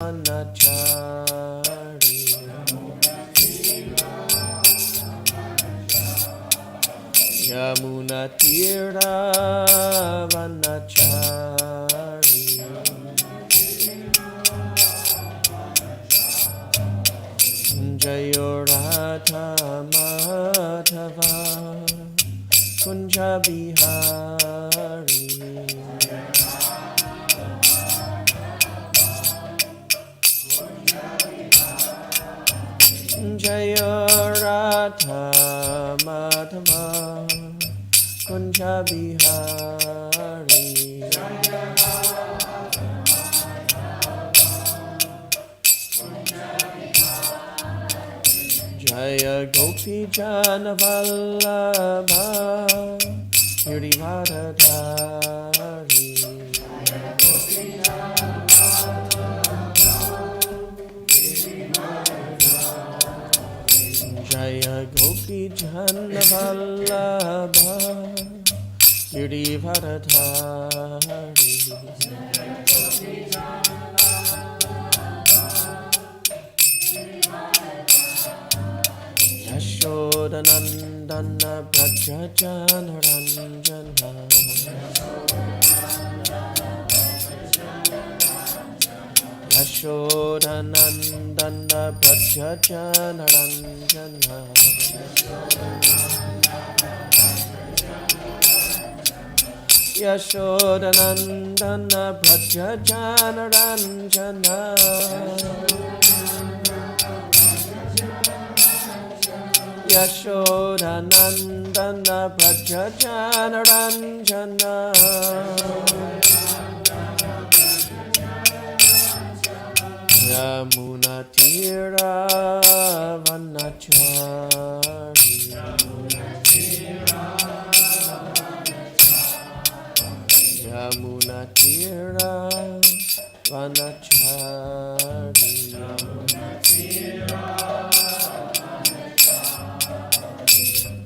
Vanachari Yamunatira Vanachari Jayorata Madhava Kunja Bihari Jayorata Madhava Kunja Bihari Jaya Gopi Jana Vallabha Girivardhari Jaya Gopi Jana Vallabha Girivardhari Yashodanandana Brajajana Ranjana Yashodanandana Brajajana Ranjana Yashodanandana Brajajana Ranjana Yashodanandana Brajajana Ranjana Yamunatira Vanachari Yamunatira Vanachari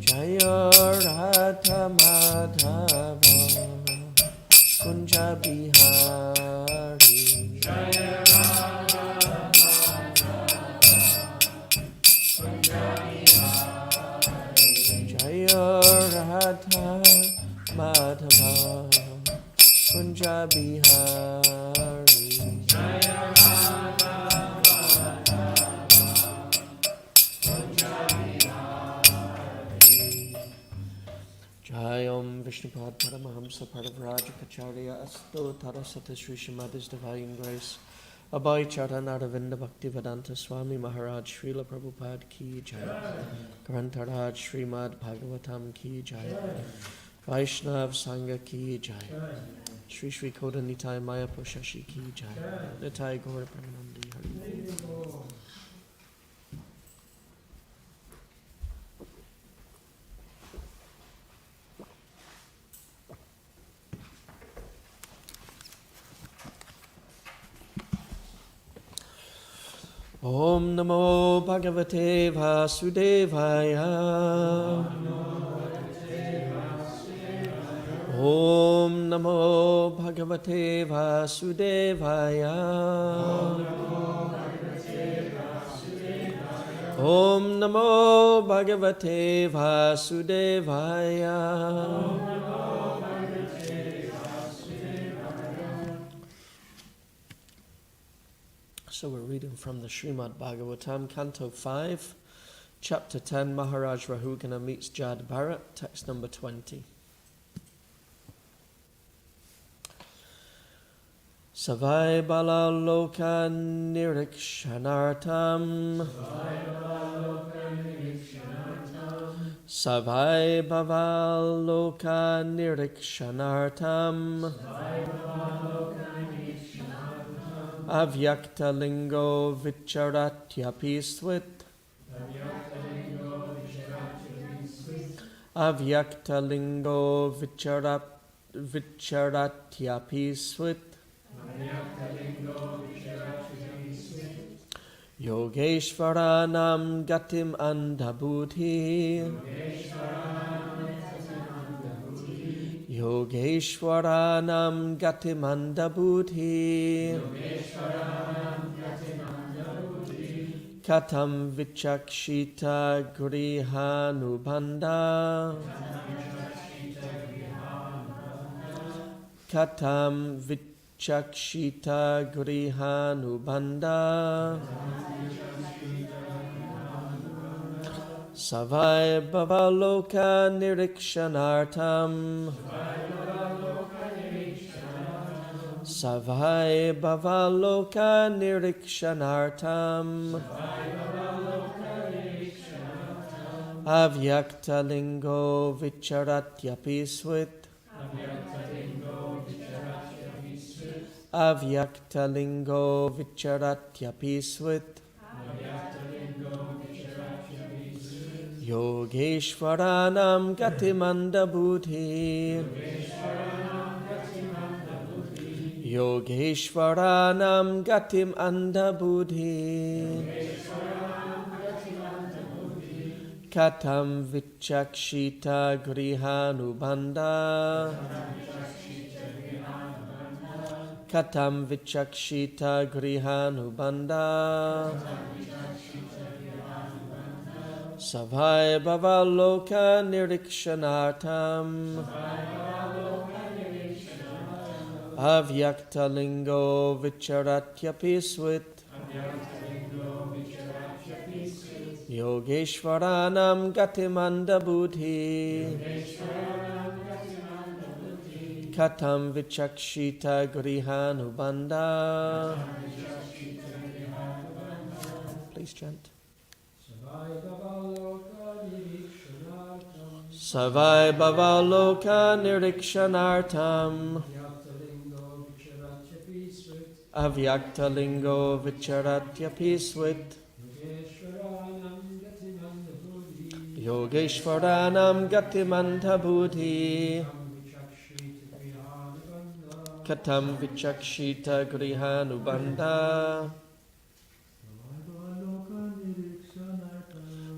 Jayorata Madhava Kunja Bihari Jayorata Madhava Kunja Bihari Jayam Vishnupad Paramahamsa Parivrajacharya Asto Tarasata Sri Srimad Divine Grace Abhay Charan Aravinda Bhaktivedanta Swami Maharaj Srila Prabhupada Ki Jai Grantaraj Srimad Bhagavatam Ki Jai Vaishnav Sangha Ki Jai Sri Sri Koda Nitai Maya Poshashi Ki Jai Nitai Gaura Pramanandi Hari Om Namo Bhagavate Vasudevaya Om Namo Bhagavate Vasudevaya Om Namo Bhagavate Vasudevaya So we're reading from the Srimad Bhagavatam, Canto 5, Chapter 10, Maharaj Rahugana meets Jad Bharat, text number 20. Savai Bala Loka Nirikshanartam Savai Bhava Loka Nirikshanartam Avyakta Lingo Vicharatyapi Swit Avyakta Lingo Vicharatyapi Swit Yogeshvaranam Gatim Andabudhi Yogeshvaranam Gatim Andabudhi Katam vichakshita grihanubandha. Katam vichakshita grihanubandha. Savai bhavaloka nirikshanartam. Savai bhavaloka nirikshanartam. Avyakta lingo vicharatyaphi swit. Avyakta lingo vicharatyaphi swit. Yogeshwaranam gatimanda buddhi. Yogeshwaranam gatim anda buddhi. Katam vichakshita grihanubandha. Katam vichakshita grihanubandha. Savai bhavaloka nirikshanartam. Avyakta lingo vicharatyaphi swit. Yogeshwaranam gatimanda buddhi. Katam vichakshita grihanubandha. Please chant. Savai bhavaloka nirikshanartam. Avyakta lingo vicharatyaphi swit. Yogeshwaranam gatimanda buddhi. Katam vichakshita grihanubandha.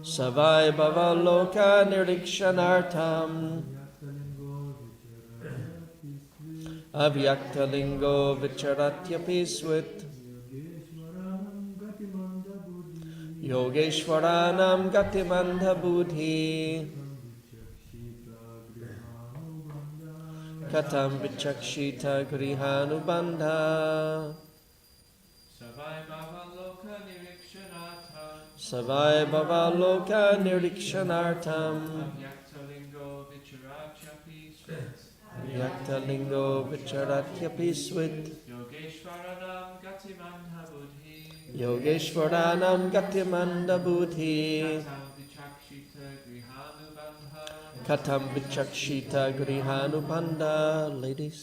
Savai bhavaloka nirikshanartam. Avyakta lingo vicharatyaphi swit. Yogeshwaranam gatimanda buddhi. Katam vichakshita grihanubandha. Savai bhavaloka nirikshanartam. Avyakta lingo vicharatyaphi swit. Yogeshwaranam gatimanda buddhi. Katam vichakshita grihanubandha. Ladies.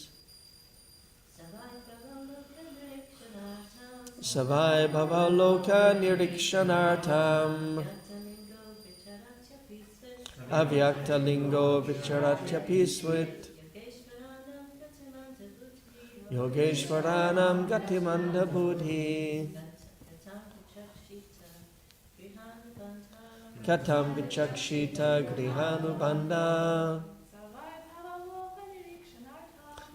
Savai bhavaloka nirikshanartam. Avyakta lingo vicharatyaphi swit. Yogeshwaranam gatimanda buddhi. Katam vichakshita grihanubandha.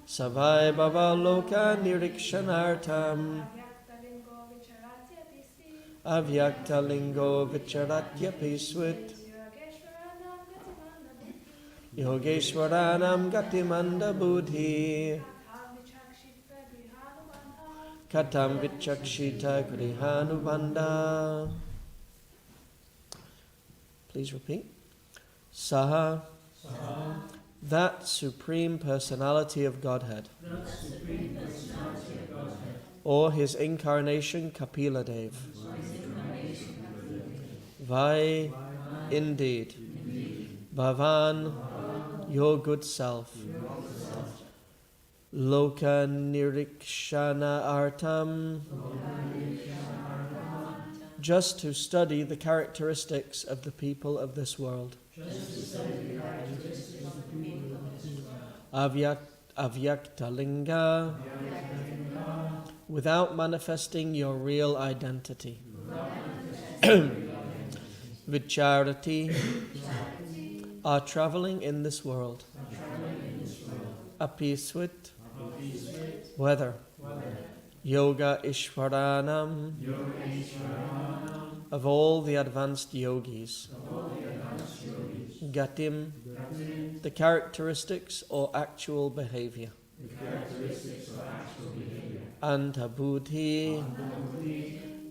Savai bhavaloka nirikshanartam. Avyakta lingo vicharatyaphi swit. Yogeshwaranam gatimanda buddhi. Katam vichakshita grihanubandha. Please repeat. Saha, that Supreme Personality of Godhead, or His Incarnation Kapila Dev. Vai, indeed. Bhavan, your good self. Loka nirikshana artam, just to study the characteristics of the people of this world. Avyakta linga, without manifesting your real identity. Vicharati, are traveling in this world. Apiswit, whether. Yoga Ishwaranam, of all the advanced yogis. Gatim, the characteristics or actual behavior. Antabhuti,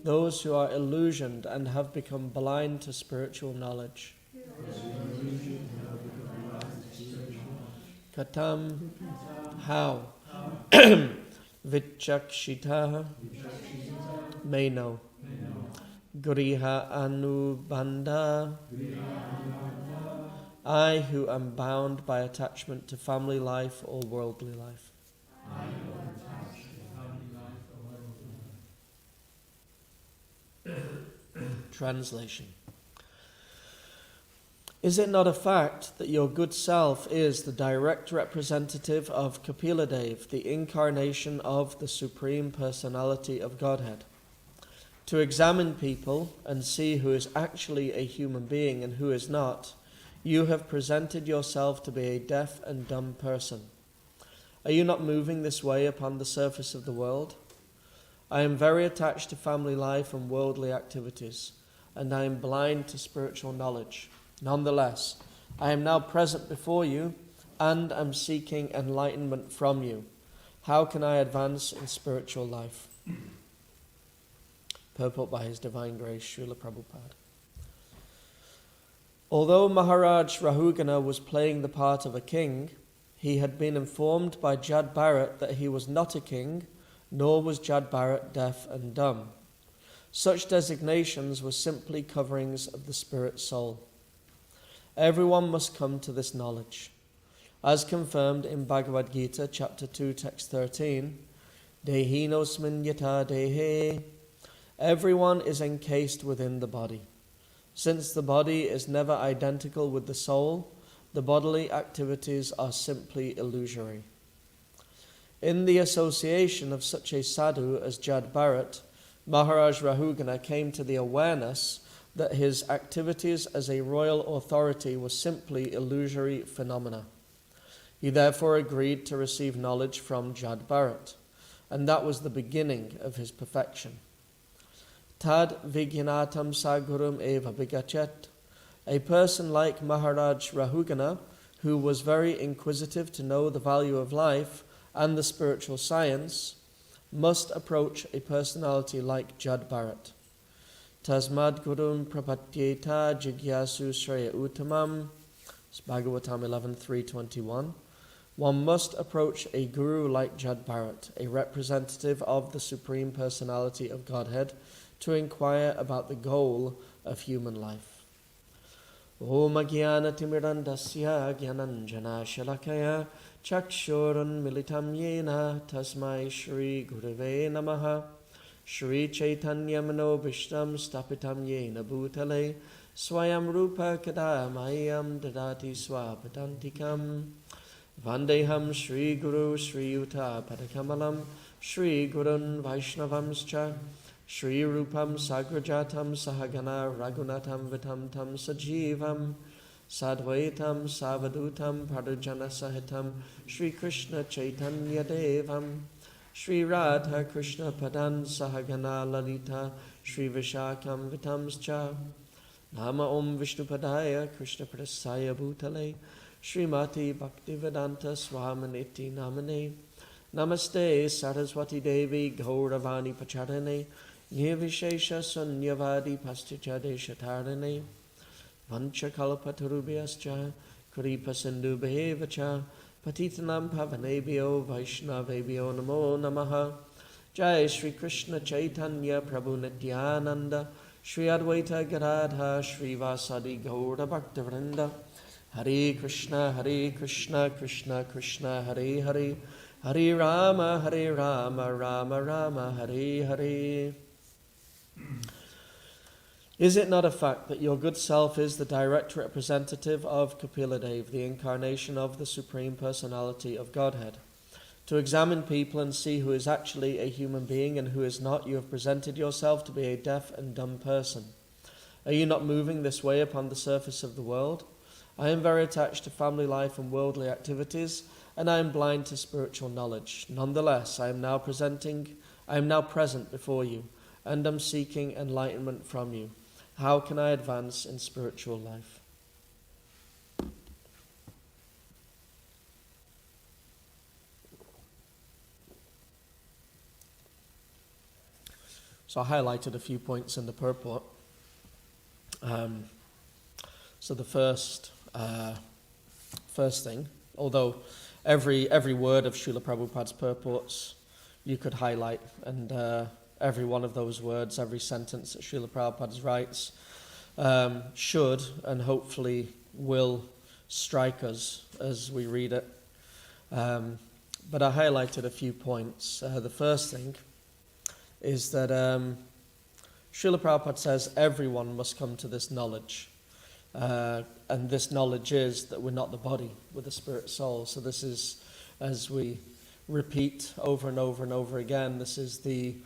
those who are illusioned and have become blind to spiritual knowledge. Katam, how? Vichakshita, may know. Griha anubandha, I who am bound by attachment to family life or worldly life. Translation. Is it not a fact that your good self is the direct representative of Kapila Dev, the incarnation of the Supreme Personality of Godhead? To examine people and see who is actually a human being and who is not, you have presented yourself to be a deaf and dumb person. Are you not moving this way upon the surface of the world? I am very attached to family life and worldly activities, and I am blind to spiritual knowledge. Nonetheless, I am now present before you, and am seeking enlightenment from you. How can I advance in spiritual life? Purport by His Divine Grace, Srila Prabhupada. Although Maharaj Rahugana was playing the part of a king, he had been informed by Jad Bharat that he was not a king, nor was Jad Bharat deaf and dumb. Such designations were simply coverings of the spirit soul. Everyone must come to this knowledge. As confirmed in Bhagavad Gita, chapter 2, text 13, Dehinosmin yata dehe, everyone is encased within the body. Since the body is never identical with the soul, the bodily activities are simply illusory. In the association of such a sadhu as Jad Bharat, Maharaj Rahugana came to the awareness that his activities as a royal authority were simply illusory phenomena. He therefore agreed to receive knowledge from Jad Bharat, and that was the beginning of his perfection. Tad Vigyanatam Sagurum Eva Vigachet. A person like Maharaj Rahugana, who was very inquisitive to know the value of life and the spiritual science, must approach a personality like Jad Bharat. Tasmad Gurum Prapatyeta Jigyasu Shraya Uttamam. It's Bhagavatam 11.3.21. One must approach a guru like Jad Bharat, a representative of the Supreme Personality of Godhead, to inquire about the goal of human life. Om Jnana Timirandasya Jnananjana Shalakaya Chakshurun Militam Yena Tasmai Shri Gurave Namaha Shri Chaitanya Mano Vishtam Stapitam Yena Bhutale Swayam Rupa Kadamayam Dadati Swapadantikam Vandeham Shri Guru Shri Yuta Padakamalam Shri Gurun Vaishnavamscha Shri Rupam Sagrajatam Sahagana Raghunatam Vitam Tam Sajivam Sadvaitam Savadutam Pradujana Sahitam Shri Krishna Chaitanya Devam Shri Radha Krishna Padan Sahagana Lalita Shri Vishakam Vitamscha Nama Om Vishnupadaya Krishna Prasaya Bhutale Srimati Bhaktivedanta Swaminiti Namane Namaste Saraswati Devi Gauravani Pacharane Nirvishesha Sunyavadi Pastichadesha Tarane Vanchakalpatarubhyascha Kripa Sindhu Behevacha Patitanam Pavanebhyo Vaishnavebhyo Namo Namaha Jai Shri Krishna Chaitanya Prabhu Nityananda Shri Advaita Gadadha Shri Vasadi Gaura Bhaktivinoda Hare Krishna Krishna Krishna Hare Hare Hare Rama Rama Rama Hare Hare. Is it not a fact that your good self is the direct representative of Kapila Dev, the incarnation of the Supreme Personality of Godhead? To examine people and see who is actually a human being and who is not, you have presented yourself to be a deaf and dumb person. Are you not moving this way upon the surface of the world? I am very attached to family life and worldly activities, and I am blind to spiritual knowledge. Nonetheless, I am now present before you, and am seeking enlightenment from you. How can I advance in spiritual life? So I highlighted a few points in the purport. So the first thing, although every word of Srila Prabhupada's purports you could highlight, and every one of those words, every sentence that Srila Prabhupada writes should and hopefully will strike us as we read it. But I highlighted a few points. The first thing is that Srila Prabhupada says everyone must come to this knowledge. And this knowledge is that we're not the body, we're the spirit soul. So this is, as we repeat over and over and over again, this is the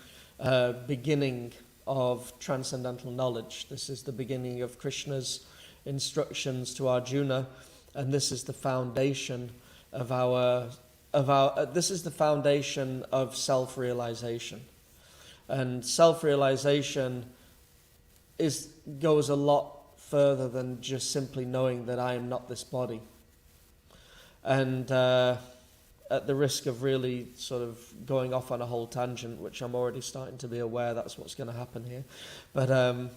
beginning of transcendental knowledge. This is the beginning of Krishna's instructions to Arjuna, and this is the foundation of this is the foundation of self-realization. And self-realization goes a lot further than just simply knowing that I am not this body. And at the risk of really sort of going off on a whole tangent, which I'm already starting to be aware that's what's going to happen here. But,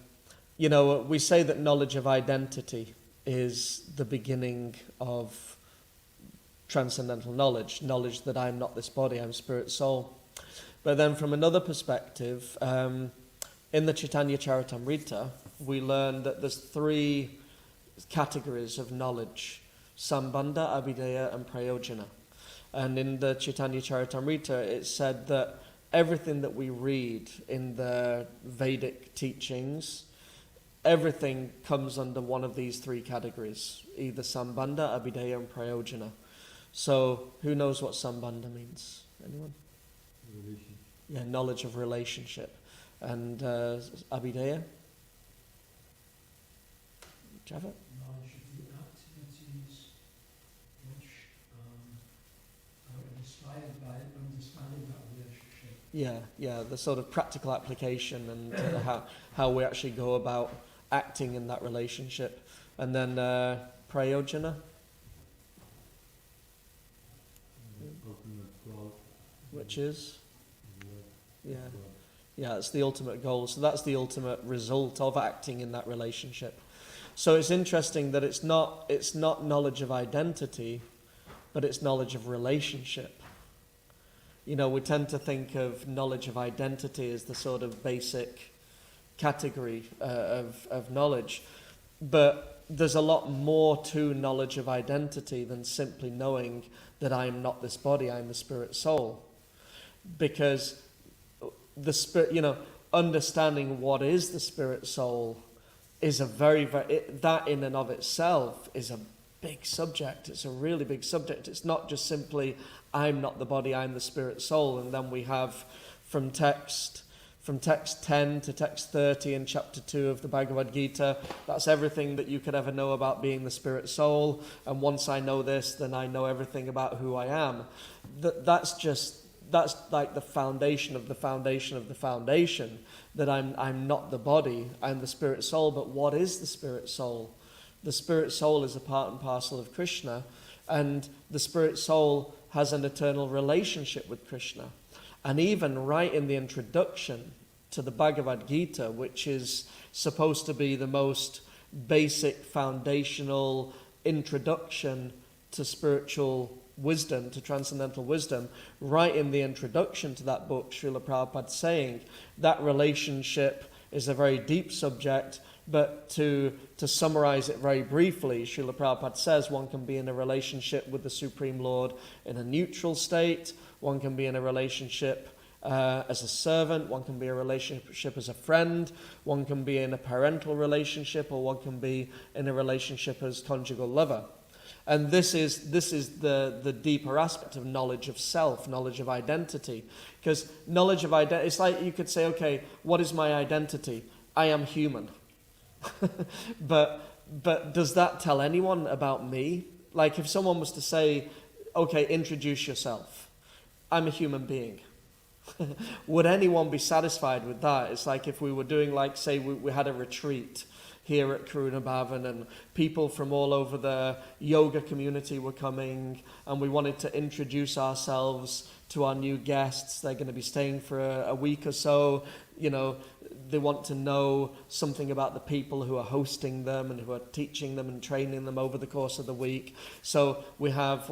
we say that knowledge of identity is the beginning of transcendental knowledge that I'm not this body, I'm spirit soul. But then from another perspective, in the Chaitanya Charitamrita, we learn that there's 3 categories of knowledge: Sambandha, Abhideya, and Prayojana. And in the Chaitanya Charitamrita, it's said that everything that we read in the Vedic teachings, everything comes under one of these 3 categories, either Sambandha, Abhideya, and Prayojana. So, who knows what Sambandha means? Anyone? Relation. Yeah, knowledge of relationship. And Abhideya? Do you have it? Knowledge of the activities which are inspired by understanding that relationship. Yeah, the sort of practical application and how we actually go about acting in that relationship. And then Prayojana? Ultimate goal. Which is? Love. Yeah, it's the ultimate goal. So that's the ultimate result of acting in that relationship. So it's interesting that it's not knowledge of identity, but it's knowledge of relationship. We tend to think of knowledge of identity as the sort of basic category of knowledge. But there's a lot more to knowledge of identity than simply knowing that I'm not this body, I'm the spirit soul. Because the spirit, understanding what is the spirit soul is a that in and of itself is a big subject. It's a really big subject. It's not just simply, I'm not the body, I'm the spirit soul. And then we have from text 10 to text 30 in chapter 2 of the Bhagavad Gita, that's everything that you could ever know about being the spirit soul. And once I know this, then I know everything about who I am. That's like the foundation of the foundation of the foundation, that I'm not the body, I'm the spirit soul. But what is the spirit soul? The spirit soul is a part and parcel of Krishna, and the spirit soul has an eternal relationship with Krishna. And even right in the introduction to the Bhagavad Gita, which is supposed to be the most basic foundational introduction to spiritual wisdom, to transcendental wisdom, right in the introduction to that book, Srila Prabhupada saying that relationship is a very deep subject, but to summarize it very briefly, Srila Prabhupada says one can be in a relationship with the Supreme Lord in a neutral state, one can be in a relationship as a servant, one can be in a relationship as a friend, one can be in a parental relationship, or one can be in a relationship as conjugal lover. And this is the deeper aspect of knowledge of self, knowledge of identity. Because knowledge of identity, it's like you could say, okay, what is my identity? I am human. But does that tell anyone about me? Like if someone was to say, okay, introduce yourself. I'm a human being. Would anyone be satisfied with that? It's like if we were doing, like, say, we had a retreat here at Karuna Bhavan, and people from all over the yoga community were coming, and we wanted to introduce ourselves to our new guests. They're going to be staying for a week or so. You know, they want to know something about the people who are hosting them and who are teaching them and training them over the course of the week. So we have,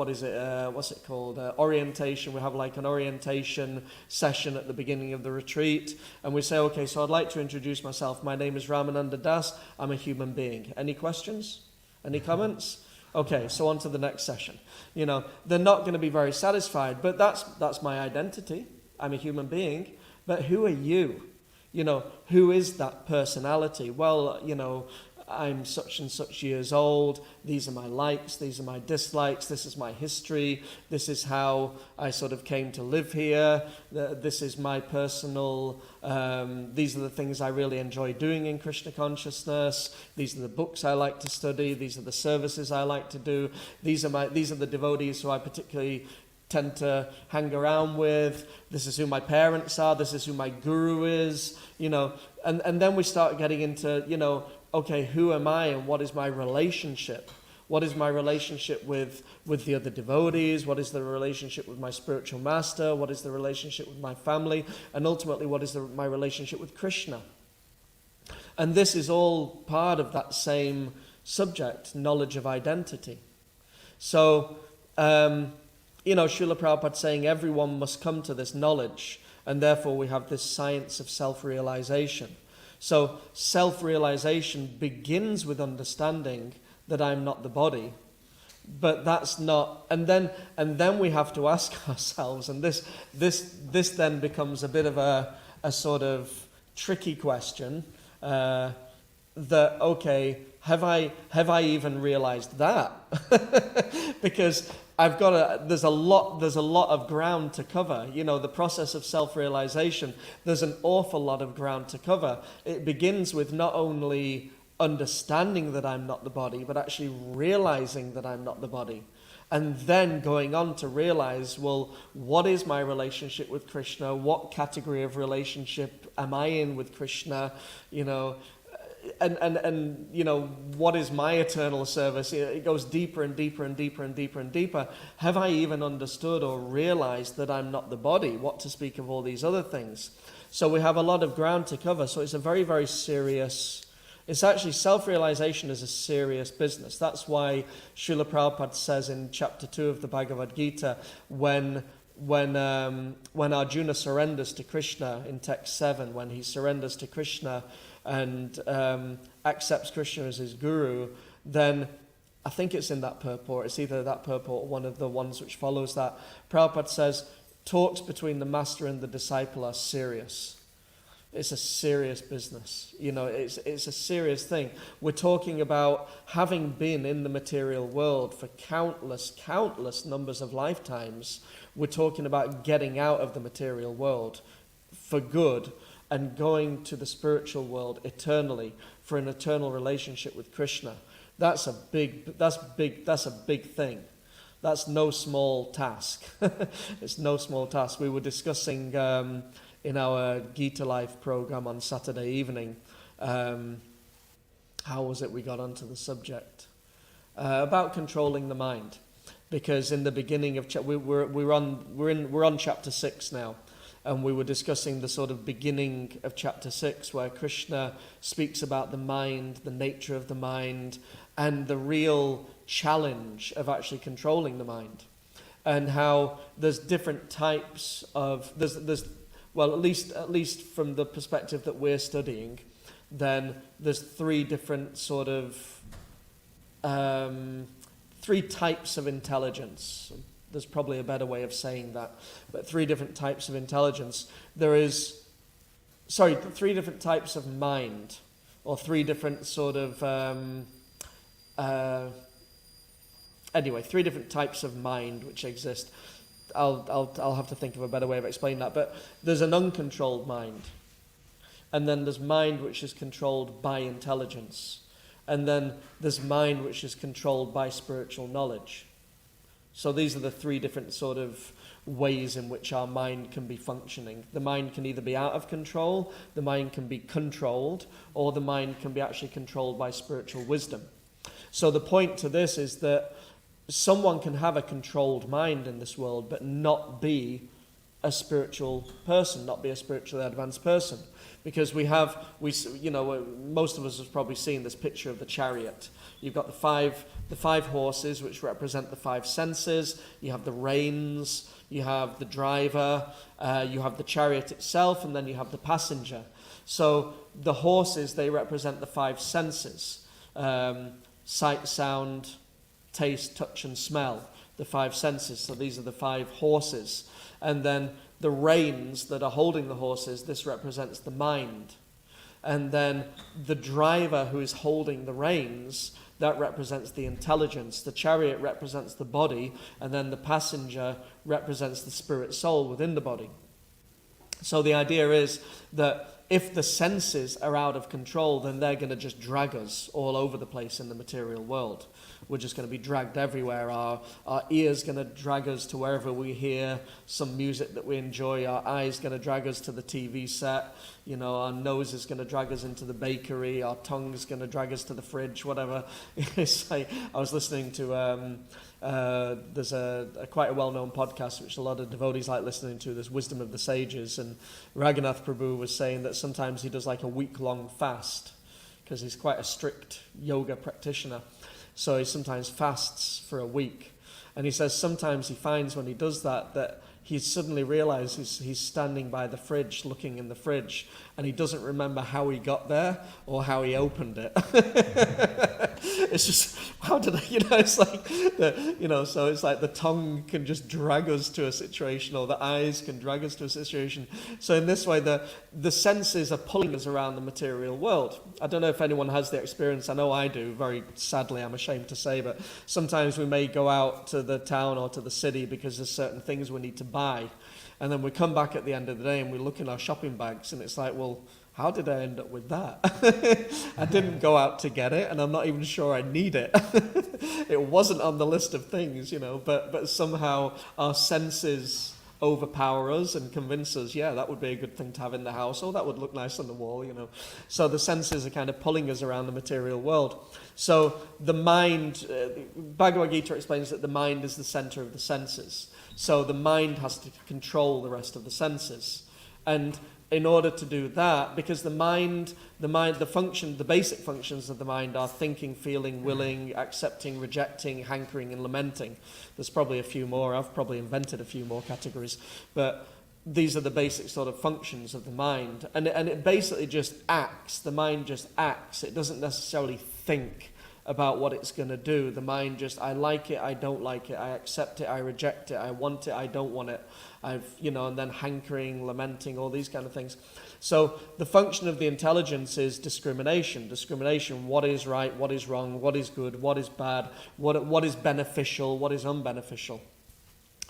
orientation. We have like an orientation session at the beginning of the retreat. And we say, okay, so I'd like to introduce myself. My name is Ramananda Das. I'm a human being. Any questions? Any comments? Okay, so on to the next session. You know, they're not going to be very satisfied, but that's my identity. I'm a human being. But who are you? You know, who is that personality? Well, you know, I'm such and such years old. These are my likes. These are my dislikes. This is my history. This is how I sort of came to live here. This is my personal, these are the things I really enjoy doing in Krishna consciousness. These are the books I like to study. These are the services I like to do. These are the devotees who I particularly tend to hang around with. This is who my parents are. This is who my guru is, you know. And then we start getting into, you know, okay, who am I and what is my relationship? What is my relationship with the other devotees? What is the relationship with my spiritual master? What is the relationship with my family? And ultimately, what is my relationship with Krishna? And this is all part of that same subject, knowledge of identity. So, you know, Srila Prabhupada saying everyone must come to this knowledge, and therefore we have this science of self-realization. So self-realization begins with understanding that I'm not the body, but that's not, and then we have to ask ourselves, and this then becomes a bit of a sort of tricky question, that, okay, have I even realized that? Because there's a lot of ground to cover. You know, the process of self-realization, there's an awful lot of ground to cover. It begins with not only understanding that I'm not the body, but actually realizing that I'm not the body. And then going on to realize, well, what is my relationship with Krishna? What category of relationship am I in with Krishna? You know, and you know, what is my eternal service? It goes deeper and deeper and deeper and deeper and deeper. Have I even understood or realized that I'm not the body? What to speak of all these other things? So we have a lot of ground to cover. So it's a very, very serious, it's actually, self-realization is a serious business. That's why Srila Prabhupada says in chapter 2 of the Bhagavad Gita, when Arjuna surrenders to Krishna in text 7, when he surrenders to Krishna and accepts Krishna as his guru, then I think it's in that purport, it's either that purport or one of the ones which follows that, Prabhupada says, talks between the master and the disciple are serious. It's a serious business. You know, it's a serious thing. We're talking about having been in the material world for countless numbers of lifetimes. We're talking about getting out of the material world for good and going to the spiritual world eternally for an eternal relationship with Krishna. That's a big thing. That's no small task. It's no small task. We were discussing in our Gita Life program on Saturday evening, how was it we got onto the subject? About controlling the mind. Because in the beginning of we're on chapter 6 now, and we were discussing the sort of beginning of chapter 6, where Krishna speaks about the mind, the nature of the mind, and the real challenge of actually controlling the mind, and how there's different types of well, at least from the perspective that we're studying, then there's three different sort of three types of intelligence. There's probably a better way of saying that, but three different types of intelligence. Three different types of mind, or three different sort of three different types of mind which exist. I'll have to think of a better way of explaining that. But there's an uncontrolled mind, and then there's mind which is controlled by intelligence, and then there's mind which is controlled by spiritual knowledge. So these are the three different sort of ways in which our mind can be functioning. The mind can either be out of control, the mind can be controlled, or the mind can be actually controlled by spiritual wisdom. So the point to this is that someone can have a controlled mind in this world but not be a spiritual person, not be a spiritually advanced person. Because most of us have probably seen this picture of the chariot. You've got the five horses, which represent the five senses. You have the reins, you have the driver, you have the chariot itself, and then you have the passenger. So the horses, they represent the five senses. Sight, sound, taste, touch, and smell. The five senses. So these are the five horses. And then the reins that are holding the horses, this represents the mind. And then the driver who is holding the reins, that represents the intelligence. The chariot represents the body, and then the passenger represents the spirit soul within the body. So the idea is that if the senses are out of control, then they're going to just drag us all over the place in the material world. We're just going to be dragged everywhere. Our ears going to drag us to wherever we hear some music that we enjoy. Our eyes going to drag us to the TV set. Our nose is going to drag us into the bakery. Our tongue is going to drag us to the fridge, whatever. It's like, I was listening to, there's quite a well-known podcast which a lot of devotees like listening to. There's Wisdom of the Sages, and Raghunath Prabhu was saying that sometimes he does like a week-long fast because he's quite a strict yoga practitioner. So he sometimes fasts for a week. And he says sometimes he finds when he does that he suddenly realizes he's standing by the fridge, looking in the fridge, and he doesn't remember how he got there or how he opened it. It's just, how did I, it's like, so it's like the tongue can just drag us to a situation, or the eyes can drag us to a situation. So in this way, the senses are pulling us around the material world. I don't know if anyone has the experience. I know I do, very sadly, I'm ashamed to say, but sometimes we may go out to the town or to the city because there's certain things we need to buy. And then we come back at the end of the day and we look in our shopping bags and it's like, well, how did I end up with that? I didn't go out to get it, and I'm not even sure I need it. It wasn't on the list of things, but somehow our senses overpower us and convince us, yeah, that would be a good thing to have in the house, or that would look nice on the wall, So the senses are kind of pulling us around the material world. So the mind, Bhagavad Gita explains that the mind is the center of the senses. So the mind has to control the rest of the senses. And in order to do that, because the basic functions of the mind are thinking, feeling, willing, accepting, rejecting, hankering, and lamenting. There's probably a few more. I've probably invented a few more categories. But these are the basic sort of functions of the mind. And it basically just acts. The mind just acts. It doesn't necessarily think about what it's going to do. The mind just, I like it, I don't like it, I accept it, I reject it, I want it, I don't want it. And then hankering, lamenting, all these kind of things. So the function of the intelligence is discrimination. Discrimination, what is right, what is wrong, what is good, what is bad, what is beneficial, what is unbeneficial.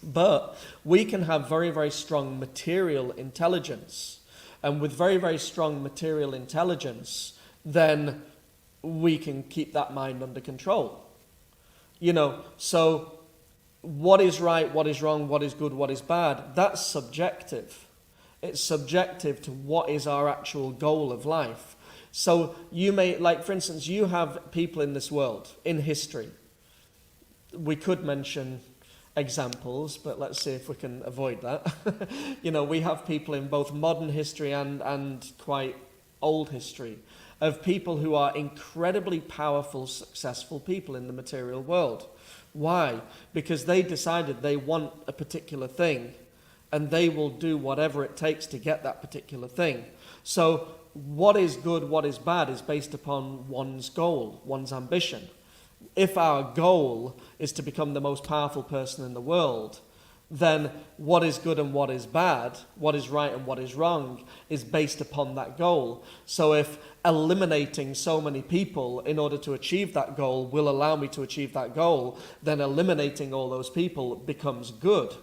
But we can have very, very strong material intelligence. And with very, very strong material intelligence, then we can keep that mind under control. So what is right, what is wrong, what is good, what is bad, that's subjective. It's subjective to what is our actual goal of life. So you may, like for instance, you have people in this world, in history. We could mention examples, but let's see if we can avoid that. We have people in both modern history and quite old history of people who are incredibly powerful, successful people in the material world. Why? Because they decided they want a particular thing, and they will do whatever it takes to get that particular thing. So what is good, what is bad is based upon one's goal, one's ambition. If our goal is to become the most powerful person in the world, then what is good and what is bad, what is right and what is wrong, is based upon that goal. So if eliminating so many people in order to achieve that goal will allow me to achieve that goal, then eliminating all those people becomes good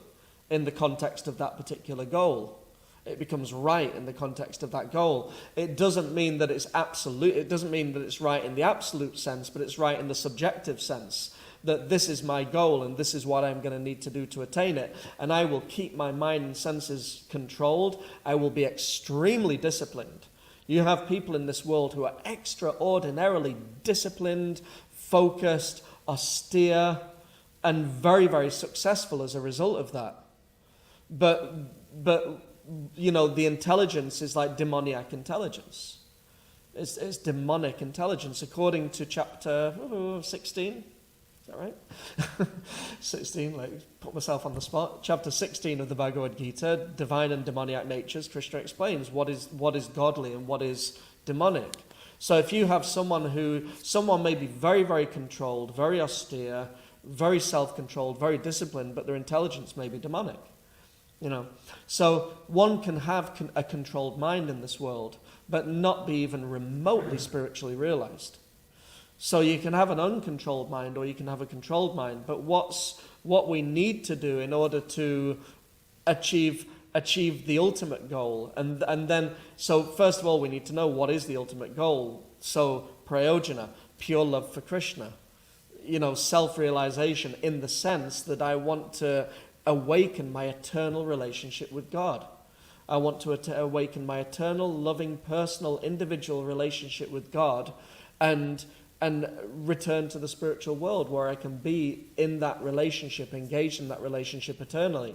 in the context of that particular goal. It becomes right in the context of that goal. It doesn't mean that it's absolute. It doesn't mean that it's right in the absolute sense, but it's right in the subjective sense. that this is my goal and this is what I'm going to need to do to attain it, and I will keep my mind and senses controlled, I will be extremely disciplined. You have people in this world who are extraordinarily disciplined, focused, austere, and very, very successful as a result of that. But the intelligence is like demoniac intelligence. It's demonic intelligence, according to chapter 16. Is that right? 16, put myself on the spot. Chapter 16 of the Bhagavad Gita, divine and demoniac natures, Krishna explains what is godly and what is demonic. So if you have someone may be very, very controlled, very austere, very self-controlled, very disciplined, but their intelligence may be demonic. So one can have a controlled mind in this world, but not be even remotely spiritually realized. So you can have an uncontrolled mind, or you can have a controlled mind. But what we need to do in order to achieve the ultimate goal, and then so first of all we need to know what is the ultimate goal. So prayojana, pure love for Krishna, self-realization in the sense that I want to awaken my eternal relationship with God. I want to awaken my eternal, loving, personal, individual relationship with God, and return to the spiritual world where I can be in that relationship, engaged in that relationship eternally.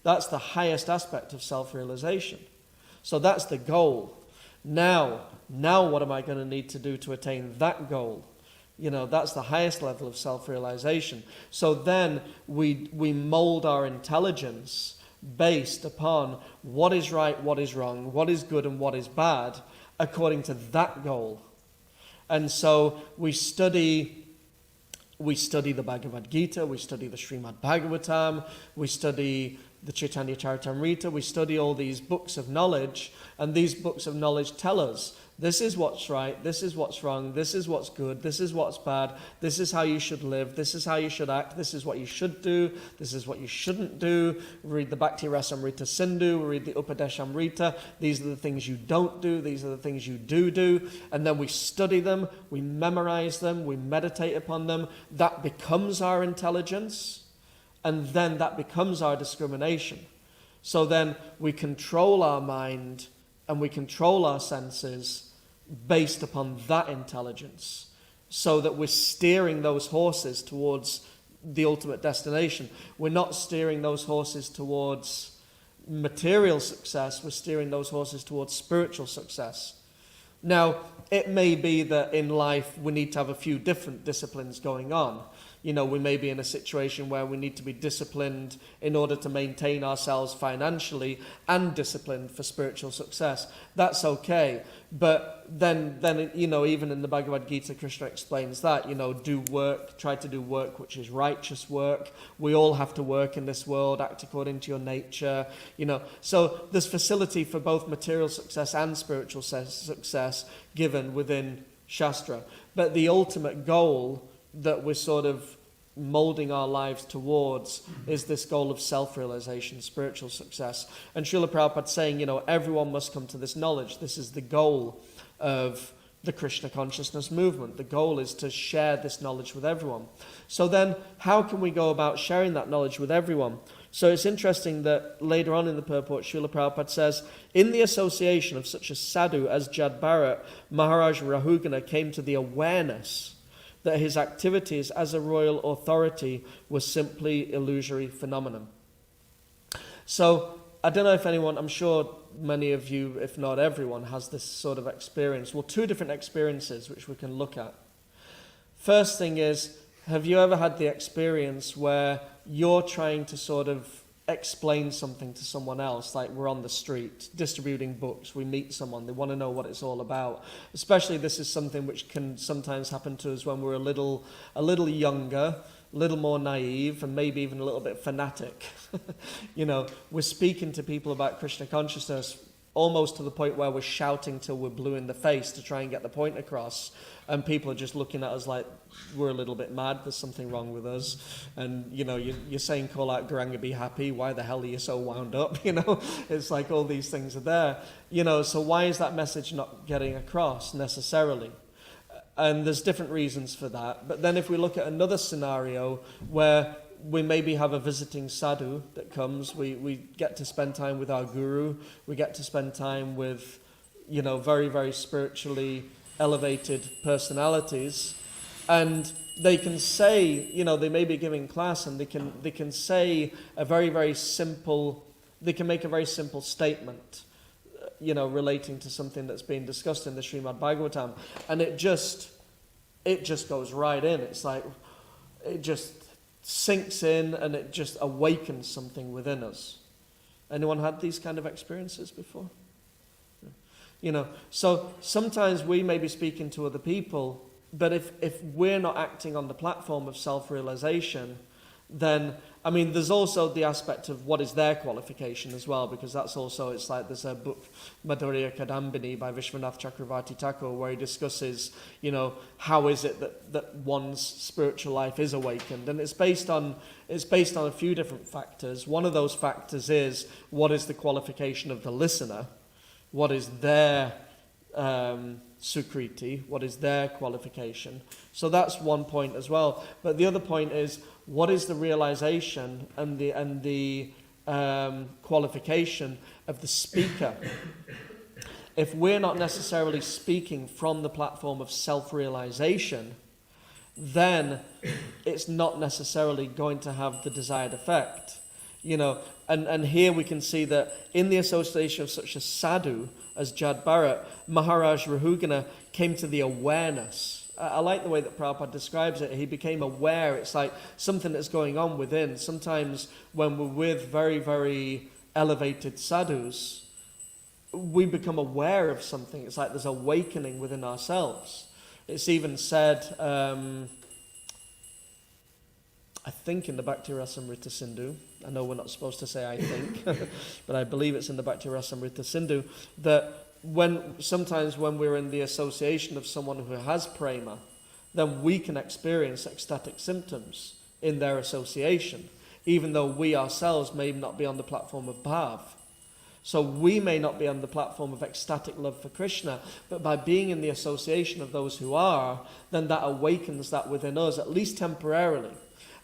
That's the highest aspect of self-realization. So that's the goal. Now what am I going to need to do to attain that goal? That's the highest level of self-realization. So then we mold our intelligence based upon what is right, what is wrong, what is good and what is bad, according to that goal. And so we study the Bhagavad Gita, we study the Srimad Bhagavatam, we study the Chaitanya Charitamrita, we study all these books of knowledge, and these books of knowledge tell us this is what's right, this is what's wrong, this is what's good, this is what's bad, this is how you should live, this is how you should act, this is what you should do, this is what you shouldn't do. We read the Bhakti Rasamrita Sindhu, we read the Upadeshamrita, these are the things you don't do, these are the things you do, and then we study them, we memorize them, we meditate upon them. That becomes our intelligence, and then that becomes our discrimination. So then we control our mind and we control our senses based upon that intelligence, so that we're steering those horses towards the ultimate destination. We're not steering those horses towards material success, we're steering those horses towards spiritual success. Now, it may be that in life we need to have a few different disciplines going on. We may be in a situation where we need to be disciplined in order to maintain ourselves financially and disciplined for spiritual success. That's okay. But then even in the Bhagavad Gita, Krishna explains that, do work, try to do work which is righteous work. We all have to work in this world, act according to your nature, So there's facility for both material success and spiritual success given within Shastra. But the ultimate goal that we're sort of molding our lives towards is this goal of self-realization, spiritual success. And Srila Prabhupada saying, everyone must come to this knowledge. This is the goal of the Krishna consciousness movement. The goal is to share this knowledge with everyone. So then, how can we go about sharing that knowledge with everyone? So it's interesting that later on in the purport, Srila Prabhupada says, in the association of such a sadhu as Jad Bharat, Maharaj Rahugana came to the awareness that his activities as a royal authority were simply illusory phenomenon. So I don't know if anyone, I'm sure many of you, if not everyone, has this sort of experience. Well, two different experiences which we can look at. First thing is, have you ever had the experience where you're trying to sort of explain something to someone else, like we're on the street distributing books, we meet someone, they want to know what it's all about. Especially this is something which can sometimes happen to us when we're a little younger, a little more naive, and maybe even a little bit fanatic. We're speaking to people about Krishna consciousness almost to the point where we're shouting till we're blue in the face to try and get the point across, and people are just looking at us like we're a little bit mad, there's something wrong with us, and you're saying call out Garanga, be happy, why the hell are you so wound up? It's like all these things are there, so why is that message not getting across necessarily? And there's different reasons for that. But then if we look at another scenario where we maybe have a visiting sadhu that comes, we get to spend time with our guru, we get to spend time with, very, very spiritually elevated personalities, and they can say, they may be giving class, and they can say a very, very simple, they can make a very simple statement, relating to something that's being discussed in the Srimad Bhagavatam, and it just goes right in. It's like, it just sinks in, and it just awakens something within us. Anyone had these kind of experiences before? So sometimes we may be speaking to other people, but if we're not acting on the platform of self-realization, then, there's also the aspect of what is their qualification as well, because that's also, it's like there's a book, Madhurya Kadambini by Vishwanath Chakravarti Thakur, where he discusses, how is it that one's spiritual life is awakened. And it's based on a few different factors. One of those factors is, what is the qualification of the listener? What is their sukriti? What is their qualification? So that's one point as well. But the other point is, what is the realization and the qualification of the speaker? If we're not necessarily speaking from the platform of self-realization, then it's not necessarily going to have the desired effect. And here we can see that in the association of such a sadhu as Jad Bharat, Maharaj Rahugana came to the awareness. I like the way that Prabhupada describes it. He became aware. It's like something that's going on within. Sometimes when we're with very, very elevated sadhus, we become aware of something. It's like there's awakening within ourselves. It's even said, I think in the Bhakti Rasamrita Sindhu, I know we're not supposed to say I think, but I believe it's in the Bhakti Rasamrita Sindhu, that sometimes when we're in the association of someone who has prema, then we can experience ecstatic symptoms in their association, even though we ourselves may not be on the platform of bhav. So we may not be on the platform of ecstatic love for Krishna, but by being in the association of those who are, then that awakens that within us, at least temporarily.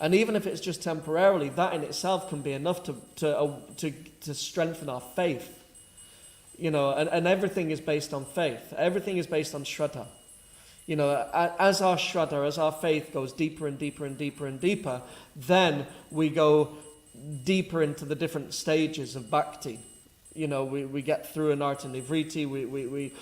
And even if it's just temporarily, that in itself can be enough to strengthen our faith. And everything is based on faith. Everything is based on shraddha. As our shraddha, as our faith goes deeper and deeper and deeper and deeper, then we go deeper into the different stages of bhakti. We get through anartha nivriti, we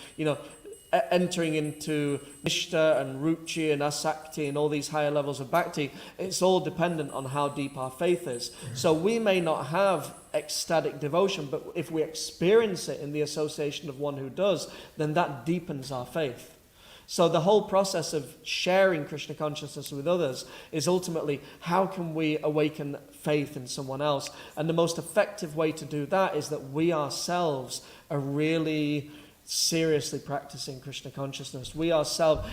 entering into nishta and ruchi and asakti and all these higher levels of bhakti. It's all dependent on how deep our faith is. So we may not have ecstatic devotion, but if we experience it in the association of one who does, then that deepens our faith. So the whole process of sharing Krishna consciousness with others is ultimately, how can we awaken faith in someone else? And the most effective way to do that is that we ourselves are really seriously practicing Krishna consciousness. We ourselves,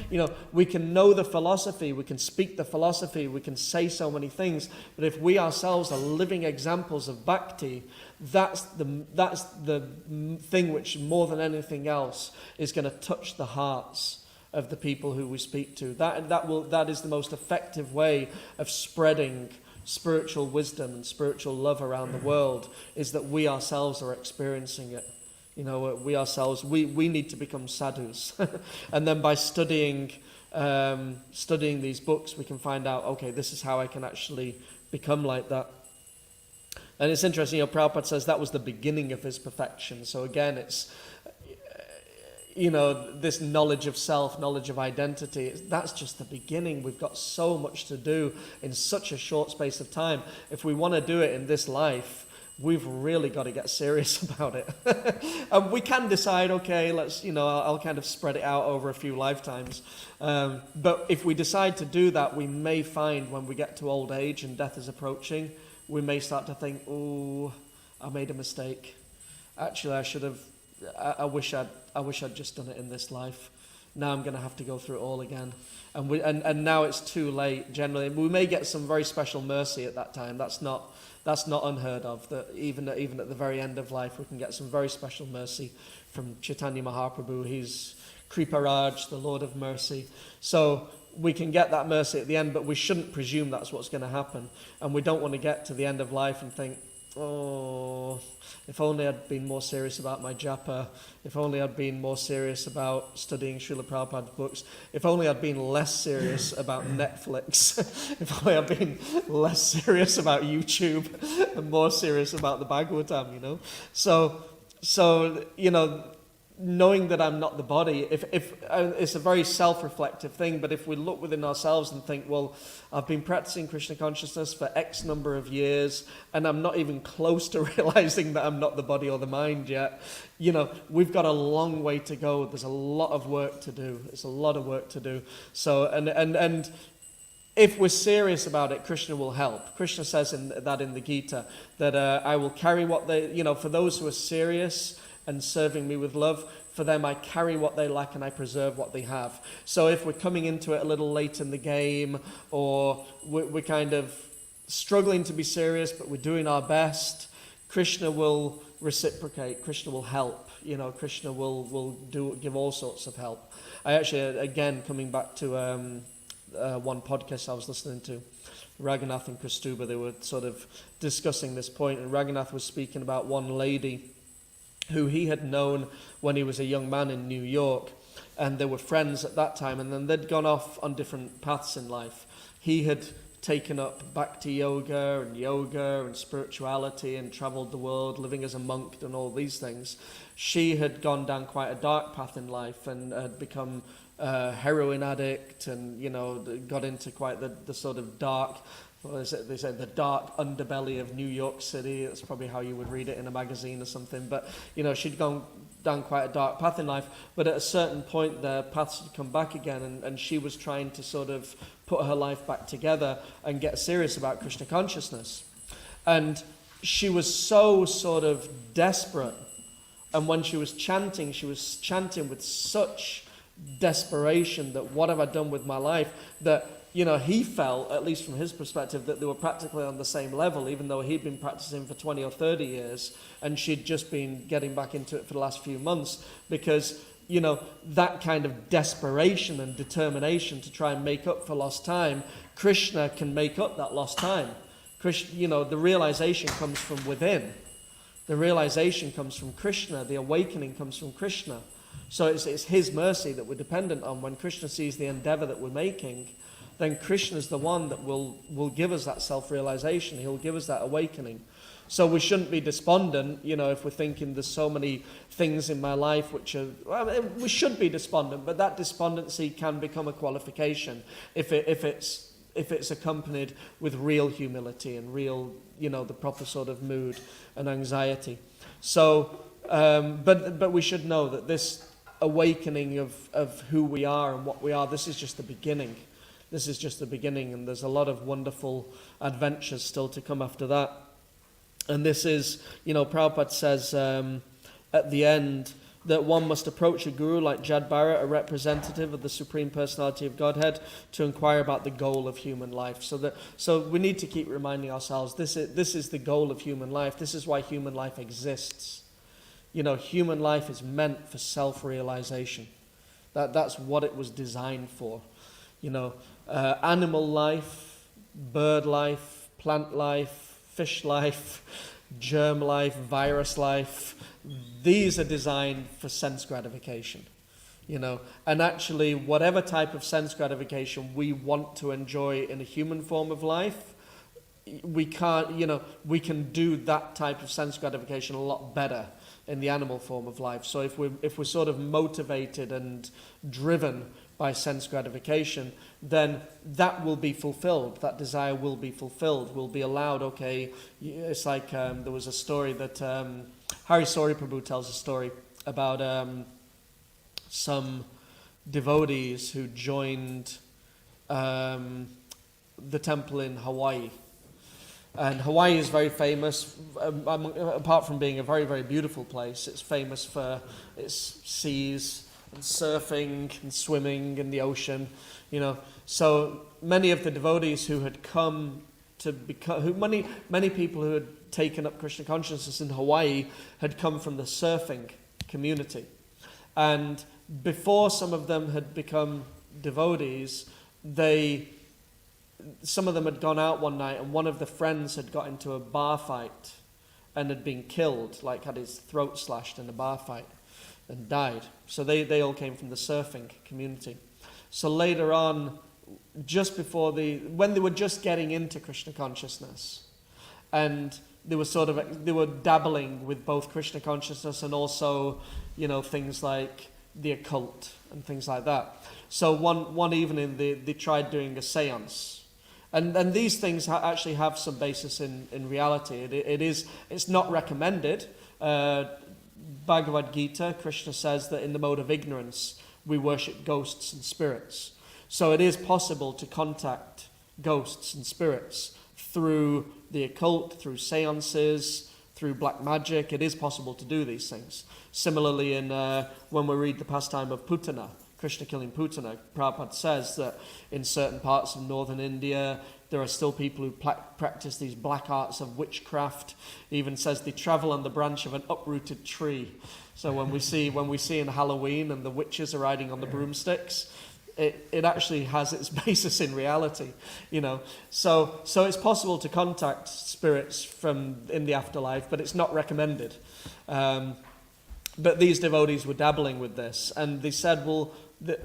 we can know the philosophy, we can speak the philosophy, we can say so many things, but if we ourselves are living examples of bhakti, that's the thing which more than anything else is going to touch the hearts of the people who we speak to. That is the most effective way of spreading spiritual wisdom and spiritual love around the world, is that we ourselves are experiencing it. We ourselves, we need to become sadhus. And then by studying these books, we can find out, okay, this is how I can actually become like that. And it's interesting, Prabhupada says that was the beginning of his perfection. So again, it's, this knowledge of self, knowledge of identity, that's just the beginning. We've got so much to do in such a short space of time. If we want to do it in this life, we've really got to get serious about it. And we can decide, okay, let's, I'll kind of spread it out over a few lifetimes. But if we decide to do that, we may find when we get to old age and death is approaching, we may start to think, oh, I made a mistake. Actually, I wish I'd just done it in this life. Now I'm going to have to go through it all again. And now it's too late, generally. We may get some very special mercy at that time. That's not unheard of, that even at the very end of life we can get some very special mercy from Chaitanya Mahaprabhu. He's Kriparaj, the Lord of mercy. So we can get that mercy at the end, but we shouldn't presume that's what's going to happen. And we don't want to get to the end of life and think, oh, if only I'd been more serious about my japa, if only I'd been more serious about studying Srila Prabhupada's books, if only I'd been less serious about Netflix, if only I'd been less serious about YouTube and more serious about the Bhagavatam, you know. So you know, knowing that I'm not the body, if it's a very self-reflective thing, but if we look within ourselves and think, well, I've been practicing Krishna consciousness for X number of years, and I'm not even close to realizing that I'm not the body or the mind yet, you know, we've got a long way to go. There's a lot of work to do. It's a lot of work to do. So, and if we're serious about it, Krishna will help. Krishna says in the Gita, that I will carry what they, you know, for those who are serious and serving me with love, for them I carry what they lack and I preserve what they have. So if we're coming into it a little late in the game, or we're kind of struggling to be serious, but we're doing our best, Krishna will reciprocate, Krishna will help, you know, Krishna will give all sorts of help. I actually, again, coming back to one podcast I was listening to, Raghunath and Kaustubha, they were sort of discussing this point, and Raghunath was speaking about one lady who he had known when he was a young man in New York, and they were friends at that time, and then they'd gone off on different paths in life. He had taken up bhakti yoga and spirituality and travelled the world, living as a monk and all these things. She had gone down quite a dark path in life and had become a heroin addict, and, you know, got into quite the sort of dark, they say the dark underbelly of New York City. That's probably how you would read it in a magazine or something. But, you know, she'd gone down quite a dark path in life. But at a certain point, their paths had come back again, and she was trying to sort of put her life back together and get serious about Krishna consciousness. And she was so sort of desperate. And when she was chanting with such desperation that what have I done with my life, that, you know, he felt, at least from his perspective, that they were practically on the same level, even though he'd been practicing for 20 or 30 years and she'd just been getting back into it for the last few months, because, you know, that kind of desperation and determination to try and make up for lost time, Krishna can make up that lost time. Krishna, you know, the realization comes from within. The realization comes from Krishna. The awakening comes from Krishna. So it's his mercy that we're dependent on. When Krishna sees the endeavor that we're making, then Krishna is the one that will give us that self-realization. He'll give us that awakening. So we shouldn't be despondent, you know, if we're thinking there's so many things in my life which are, well, we should be despondent, but that despondency can become a qualification if it's accompanied with real humility and real, you know, the proper sort of mood and anxiety. So, but we should know that this awakening of who we are and what we are, this is just the beginning. This is just the beginning, and there's a lot of wonderful adventures still to come after that. And this is, you know, Prabhupada says at the end that one must approach a guru like Jad Bharat, a representative of the Supreme Personality of Godhead, to inquire about the goal of human life. So we need to keep reminding ourselves, this is the goal of human life. This is why human life exists. You know, human life is meant for self-realization. That's what it was designed for. You know, animal life, bird life, plant life, fish life, germ life, virus life, these are designed for sense gratification, you know. And actually, whatever type of sense gratification we want to enjoy in a human form of life, we can't, you know, we can do that type of sense gratification a lot better in the animal form of life. So if we're sort of motivated and driven by sense gratification, then that will be fulfilled. That desire will be fulfilled. We'll be allowed, okay, it's like there was a story that Hari Sori Prabhu tells a story about some devotees who joined the temple in Hawaii. And Hawaii is very famous, apart from being a very, very beautiful place, it's famous for its seas and surfing and swimming in the ocean, you know. So many of the devotees who had come to become, many people who had taken up Krishna consciousness in Hawaii had come from the surfing community. And before some of them had become devotees, some of them had gone out one night and one of the friends had got into a bar fight and had been killed, like had his throat slashed in a bar fight and died. So they all came from the surfing community. So later on, just before when they were just getting into Krishna consciousness, and they were dabbling with both Krishna consciousness and also, things like the occult and things like that. So one evening they tried doing a seance. And these things actually have some basis in reality. It's not recommended. Bhagavad Gita, Krishna says that in the mode of ignorance, we worship ghosts and spirits. So it is possible to contact ghosts and spirits through the occult, through seances, through black magic. It is possible to do these things. Similarly, when we read the pastime of Putana, Krishna killing Putana, Prabhupada says that in certain parts of northern India, there are still people who practice these black arts of witchcraft. He even says they travel on the branch of an uprooted tree. So when we see in Halloween and the witches are riding on the broomsticks, it actually has its basis in reality, So it's possible to contact spirits from in the afterlife, but it's not recommended. But these devotees were dabbling with this, and they said, they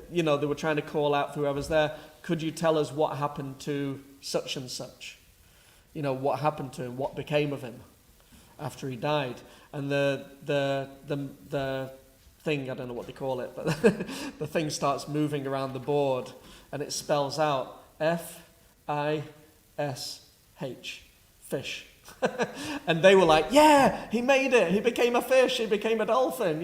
were trying to call out to whoever's there, could you tell us what happened to such and such? What happened to him? What became of him after he died? And the thing, I don't know what they call it, but the thing starts moving around the board, and it spells out Fish, fish. And they were like, yeah, he made it. He became a fish. He became a dolphin,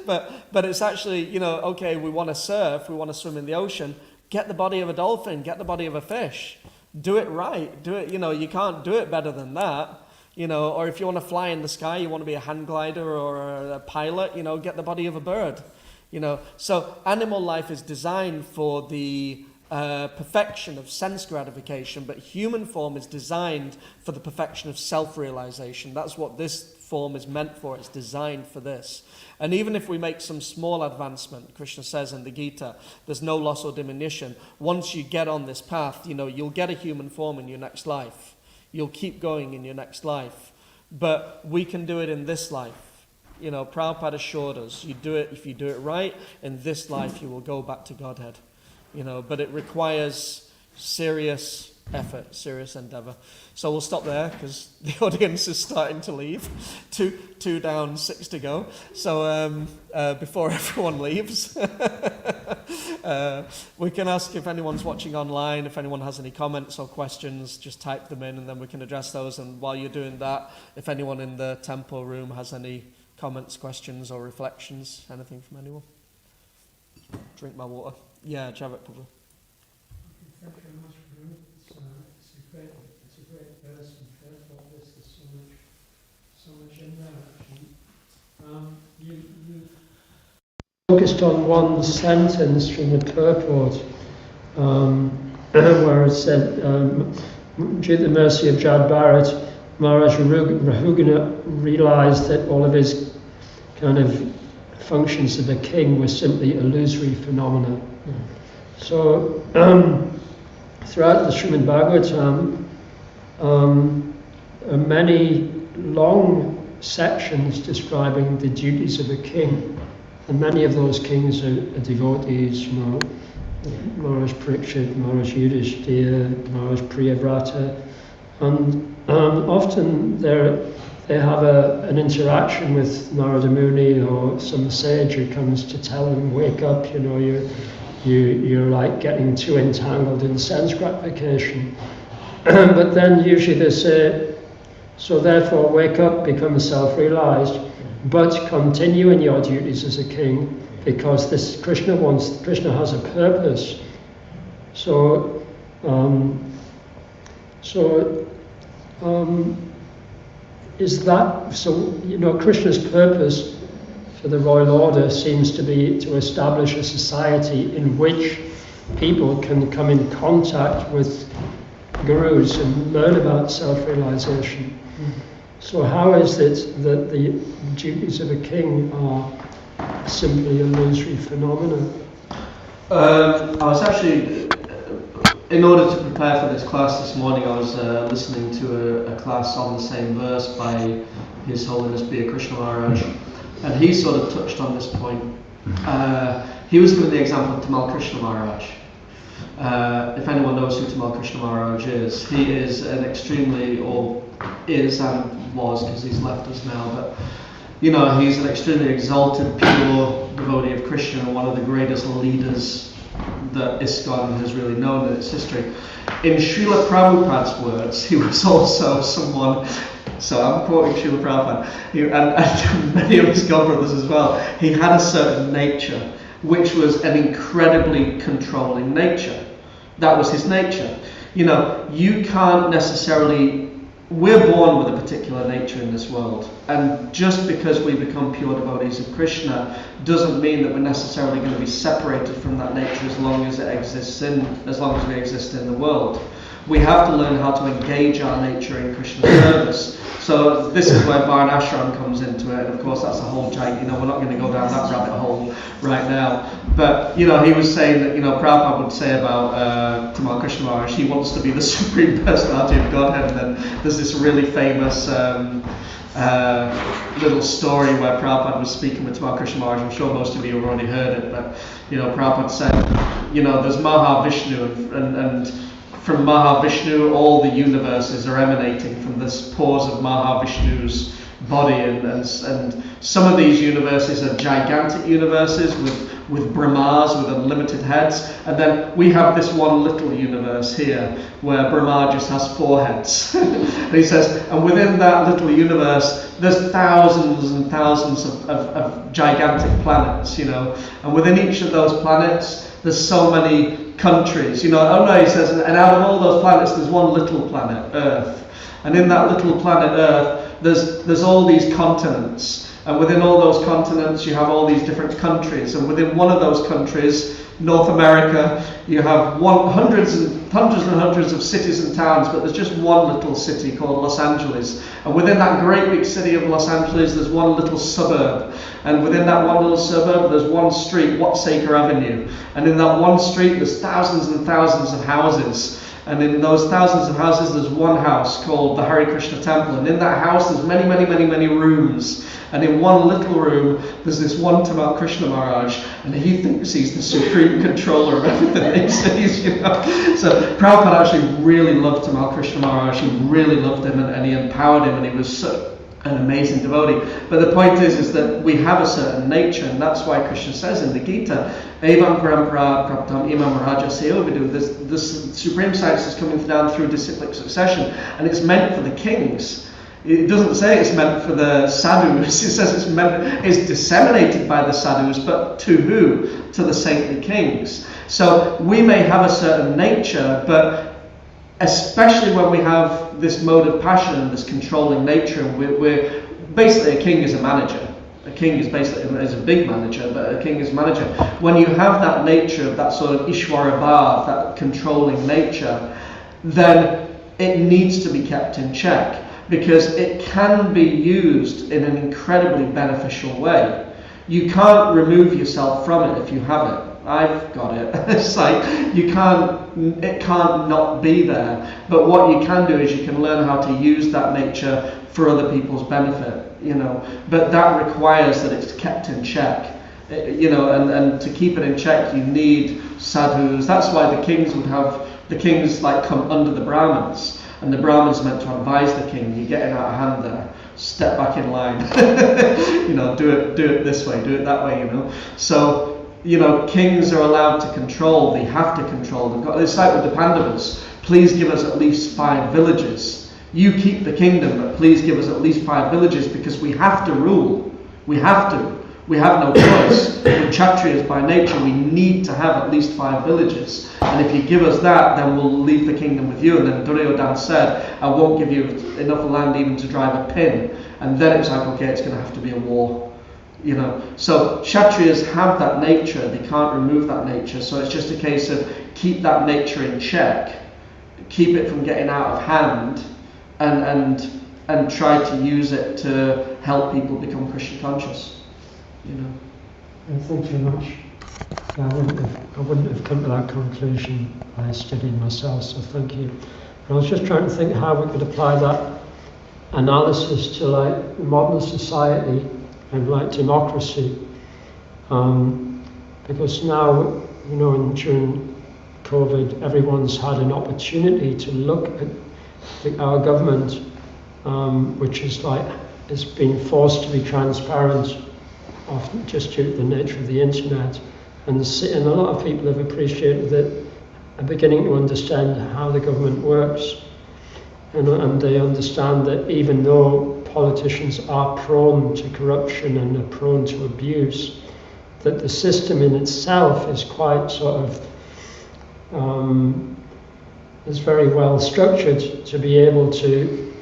But it's actually, okay, we want to surf. We want to swim in the ocean. Get the body of a dolphin. Get the body of a fish. Do it right. Do it, you can't do it better than that. Or if you want to fly in the sky, you want to be a hang glider or a pilot, get the body of a bird. So animal life is designed for the perfection of sense gratification, but human form is designed for the perfection of self-realization. That's what this form is meant for. It's designed for this. And even if we make some small advancement, Krishna says in the Gita, there's no loss or diminution. Once you get on this path, you'll get a human form in your next life. You'll keep going in your next life. But we can do it in this life. Prabhupada assured us, if you do it right, in this life you will go back to Godhead. But it requires serious effort, serious endeavor. So we'll stop there because the audience is starting to leave. Two down, 6 to go. So before everyone leaves, we can ask if anyone's watching online, if anyone has any comments or questions, just type them in and then we can address those. And while you're doing that, if anyone in the temple room has any comments, questions or reflections, anything from anyone? Drink my water. Yeah, Javit, Prabhu. Thank you very much, Prabhu. It's a great verse, and first of all, there's so much in there. Actually. You focused on one sentence from the purport, where it said, due to the mercy of Jad Bharat, Maharaj Rahugana realized that all of his kind of functions of a king were simply illusory phenomena. So, throughout the Srimad Bhagavatam, are many long sections describing the duties of a king, and many of those kings are devotees, Maharaj Parikshit, Maharaj Yudhishthira, Maharaj Priyavrata, and often they have an interaction with Narada Muni or some sage who comes to tell them, wake up, you're like getting too entangled in sense gratification. But then usually they say, so therefore wake up, become self-realized, but continue in your duties as a king, because this Krishna has a purpose. Is that so? Krishna's purpose for the royal order seems to be to establish a society in which people can come in contact with gurus and learn about self-realization. So how is it that the duties of a king are simply illusory phenomena? I was actually, in order to prepare for this class this morning, I was listening to a class on the same verse by His Holiness Bia Krishna Maharaj, and he sort of touched on this point. He was given the example of Tamal Krishna Maharaj. If anyone knows who Tamal Krishna Maharaj is, he is an extremely, or is and was, because he's left us now, but he's an extremely exalted, pure devotee of Krishna and one of the greatest leaders that ISKCON has really known in its history. In Srila Prabhupada's words, he was also someone, so I'm quoting Srila Prabhupada, and many of his god brothers as well, he had a certain nature, which was an incredibly controlling nature. That was his nature. You can't necessarily, we're born with a particular nature in this world, and just because we become pure devotees of Krishna doesn't mean that we're necessarily going to be separated from that nature as long as we exist in the world. We have to learn how to engage our nature in Krishna's service. So this is where Varnashram comes into it, and of course that's a whole giant, we're not going to go down that rabbit hole right now. But, he was saying that, Prabhupada would say about Tamal Krishna Maharaj, he wants to be the Supreme Personality of Godhead, and then there's this really famous little story where Prabhupada was speaking with Tamal Krishna Maharaj. I'm sure most of you have already heard it, but, Prabhupada said, there's Mahavishnu, and from Mahavishnu, all the universes are emanating from this pores of Mahavishnu's body, and some of these universes are gigantic universes with Brahmas with unlimited heads, and then we have this one little universe here where Brahma just has 4 heads. And he says, and within that little universe there's thousands and thousands of gigantic planets, and within each of those planets there's so many countries, he says, and out of all those planets there's one little planet, Earth, and in that little planet Earth there's all these continents, and within all those continents you have all these different countries, and within one of those countries, North America, you have hundreds and hundreds of cities and towns, but there's just one little city called Los Angeles, and within that great big city of Los Angeles there's one little suburb, and within that one little suburb there's one street, Watsaker Avenue, and in that one street there's thousands and thousands of houses, and in those thousands of houses there's one house called the Hare Krishna Temple, and in that house there's many, many, many, many rooms, and in one little room there's this one Tamal Krishna Maharaj, and he thinks he's the supreme controller of everything that he sees, So Prabhupada actually really loved Tamal Krishna Maharaj, he really loved him, and he empowered him, and he was an amazing devotee. But the point is that we have a certain nature, and that's why Krishna says in the Gita, Evam Parampara Praptam Imam Raja Seovidu, this supreme science is coming down through disciplic succession, and it's meant for the kings. It doesn't say it's meant for the sadhus, it says it's disseminated by the sadhus, but to who? To the saintly kings. So we may have a certain nature, but especially when we have this mode of passion, this controlling nature, and we're basically, a king is a manager. A king is basically a big manager, but a king is manager. When you have that nature, that sort of Ishvara Bhav, that controlling nature, then it needs to be kept in check, because it can be used in an incredibly beneficial way. You can't remove yourself from it if you have it. I've got it. It's like it can't not be there. But what you can do is you can learn how to use that nature for other people's benefit, But that requires that it's kept in check, and to keep it in check you need sadhus. That's why the kings come under the Brahmins, and the Brahmins meant to advise the king, you're getting out of hand there, step back in line, do it this way, do it that way, So, kings are allowed to control, they have to control. It's like with the Pandavas, please give us at least 5 villages. You keep the kingdom, but please give us at least 5 villages, because we have to rule. We have to. We have no choice. We're Kshatriyas by nature, we need to have at least 5 villages. And if you give us that, then we'll leave the kingdom with you. And then Duryodhana said, I won't give you enough land even to drive a pin. And then it's like, okay, it's going to have to be a war. So Kshatriyas have that nature, they can't remove that nature, so it's just a case of keep that nature in check, keep it from getting out of hand, and try to use it to help people become Krishna conscious, Thank you very much. Yeah, I wouldn't have come to that conclusion by studying myself, so thank you. I was just trying to think how we could apply that analysis to like modern society and like democracy. Because now, you know, during COVID, everyone's had an opportunity to look at our government, which is like, is being forced to be transparent, often just due to the nature of the internet. And a lot of people have appreciated that, are beginning to understand how the government works. And they understand that even though politicians are prone to corruption and are prone to abuse, that the system in itself is quite sort of, is very well structured to be able to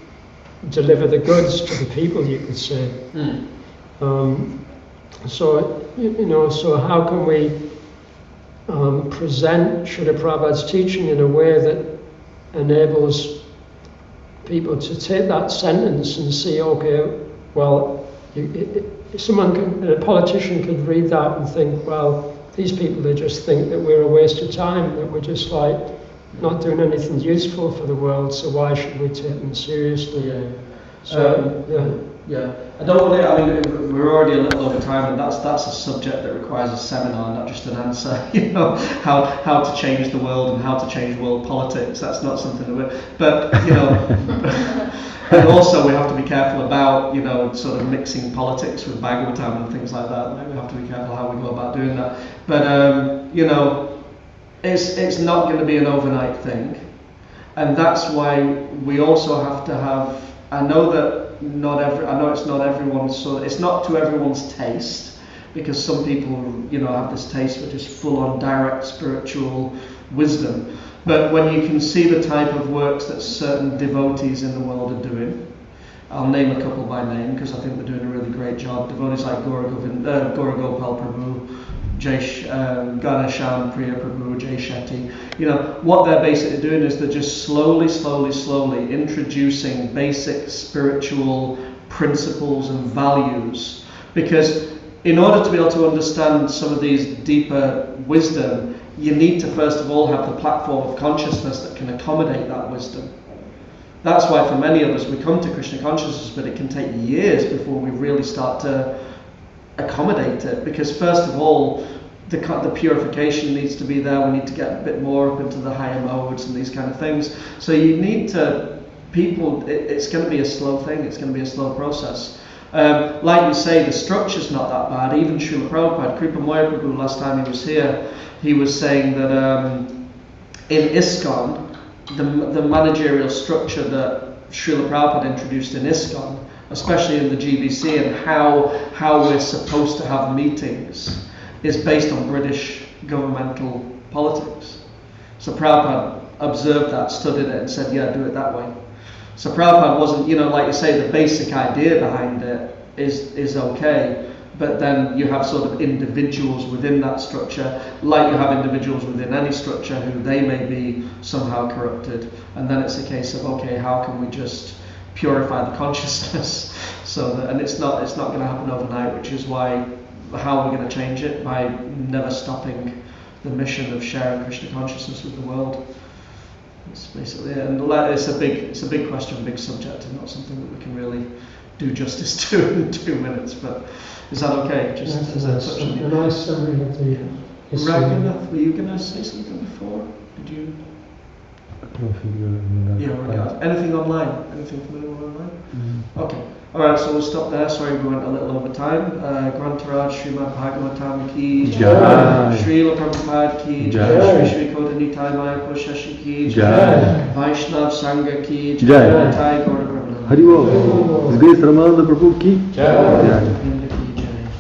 deliver the goods to the people, you could say. So, you know, so how can we present Srila Prabhupada's teaching in a way that enables people to take that sentence and see, okay, well, a politician could read that and think, well, these people, they just think that we're a waste of time, that we're just like not doing anything useful for the world, so why should we take them seriously? Yeah. So, Yeah, I don't want to. I mean, we're already a little over time, and that's a subject that requires a seminar, not just an answer. You know, how to change the world and how to change world politics. That's not something that we're. But you know, and also we have to be careful about, you know, sort of mixing politics with Bhagavatam and things like that. We have to be careful how we go about doing that. But you know, it's not going to be an overnight thing, and that's why we also have to have. I know it's not everyone's, so it's not to everyone's taste, because some people, you know, have this taste for just full-on direct spiritual wisdom. But when you can see the type of works that certain devotees in the world are doing, I'll name a couple by name because I think they're doing a really great job. Devotees like Gaura Gopal Prabhu, Ganeshan Priya Prabhu, Jay Shetty. You know, what they're basically doing is they're just slowly introducing basic spiritual principles and values. Because in order to be able to understand some of these deeper wisdom, you need to first of all have the platform of consciousness that can accommodate that wisdom. That's why for many of us we come to Krishna consciousness, but it can take years before we really start to accommodate it, because first of all the purification needs to be there. We need to get a bit more up into the higher modes and these kind of things. So you need to, it's going to be a slow thing, it's going to be a slow process. Like you say, the structure's not that bad. Even Srila Prabhupada, Kripa Moya Prabhu, last time he was here, he was saying that in ISKCON, the managerial structure that Srila Prabhupada introduced in ISKCON, especially in the GBC, and how we're supposed to have meetings, is based on British governmental politics. So Prabhupada observed that, studied it, and said, yeah, do it that way. So Prabhupada wasn't, you know, like you say, the basic idea behind it is okay, but then you have sort of individuals within that structure, like you have individuals within any structure who they may be somehow corrupted, and then it's a case of, okay, how can we just purify the consciousness so that, and it's not going to happen overnight, which is why how we're going to change it, by never stopping the mission of sharing Krishna consciousness with the world. It's basically it. And it's a big question, big subject, and not something that we can really do justice to in 2 minutes. But is that okay? Just as a touch on a nice summary of the history. Raghunath, were you going to say something before? Did you? Yeah, anything online? Anything from anyone online? Okay. Alright, so we'll stop there. Sorry we went a little over time. Grantaraj, Srimad Bhagavatam ki Jai. Srila Prabhupada ki Jai. Shri Koda Nitai Maya Poshashi ki Jai. Vaishnav Sangha ki Jai. Nitai Gaura Prabhupada. Hari Bol. His Grace Ramananda Prabhu ki Jai.